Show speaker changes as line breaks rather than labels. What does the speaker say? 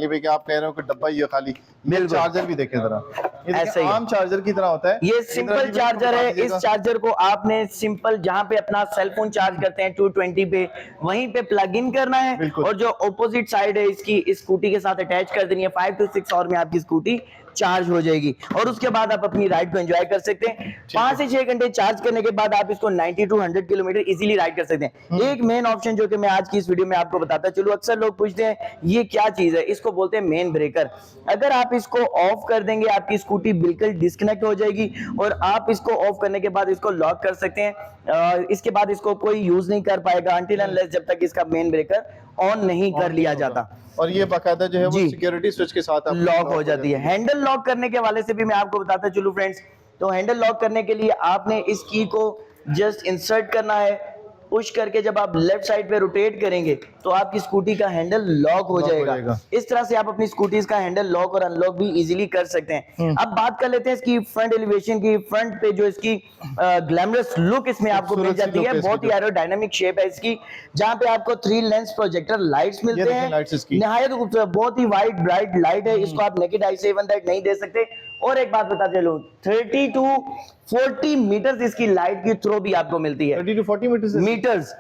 साली भाई कि आप कह रहे हो कि डब्बा ही है खाली,
बिल्कुल।
चार्जर भी देखें जरा, ये
ऐसे
देखिए
ही
आम चार्जर की तरह होता है।
ये सिंपल चार्जर है। इस चार्जर को आपने सिंपल जहां पे अपना सेलफोन चार्ज करते हैं 220 पे, वहीं पे प्लग इन करना है
बिल्कुल।
और जो ऑपोजिट साइड है इसकी स्कूटी के साथ अटैच कर देनी है। 5 to 6 आवर में आपकी स्कूटी चार्ज हो जाएगी और उसके बाद आप अपनी राइड को एंजॉय कर सकते हैं। 5 से 6 घंटे चार्ज करने के बाद आप इसको 90 to 100 किलोमीटर इजीली राइड कर सकते हैं। एक मेन ऑप्शन जो कि मैं आज की इस वीडियो में आपको बताता चलूं, अक्सर लोग पूछते हैं ये क्या चीज है, इसको बोलते हैं मेन ब्रेकर। अगर आप इसको ऑफ कर देंगे आपकी स्कूटी बिल्कुल डिस्कनेक्ट हो जाएगी और आप इसको ऑफ करने के बाद इसको लॉक कर सकते हैं। इसके बाद इसको कोई यूज नहीं कर पाएगा अनटिल अनलेस जब तक इसका मेन ब्रेकर ऑन नहीं कर लिया जाता।
और ये बाकायदा जो है वो
जी।
सिक्योरिटी स्विच के साथ आप
लॉक हो जाती है। हैंडल लॉक करने के वाले से भी मैं आपको बताता चलूं फ्रेंड्स, तो हैंडल लॉक करने के लिए आपने इस की को जस्ट इंसर्ट करना है, पुश करके जब आप लेफ्ट साइड पे रोटेट करेंगे तो आपकी स्कूटी का हैंडल लॉक हो जाएगा। इस तरह से आप अपनी स्कूटीज का हैंडल लॉक और अनलॉक भी इजीली कर सकते हैं। अब बात कर लेते हैं इसकी फ्रंट एलिवेशन की। फ्रंट पे जो इसकी ग्लैमरस लुक इसमें आपको मिल जाती है, बहुत ही एरोडायनामिक शेप है इसकी, जहां पे आपको 3 लेंस प्रोजेक्टर लाइट्स मिलते हैं। नहायत खूबसूरत, बहुत ही वाइट ब्राइट लाइट है, इसको आप नेकेड आई से इवन दैट नहीं दे सकते। और एक बात बता चलूं, 30 to 40 मीटर्स इसकी लाइट की थ्रो भी आपको मिलती है।
30 to 40 मीटर्स।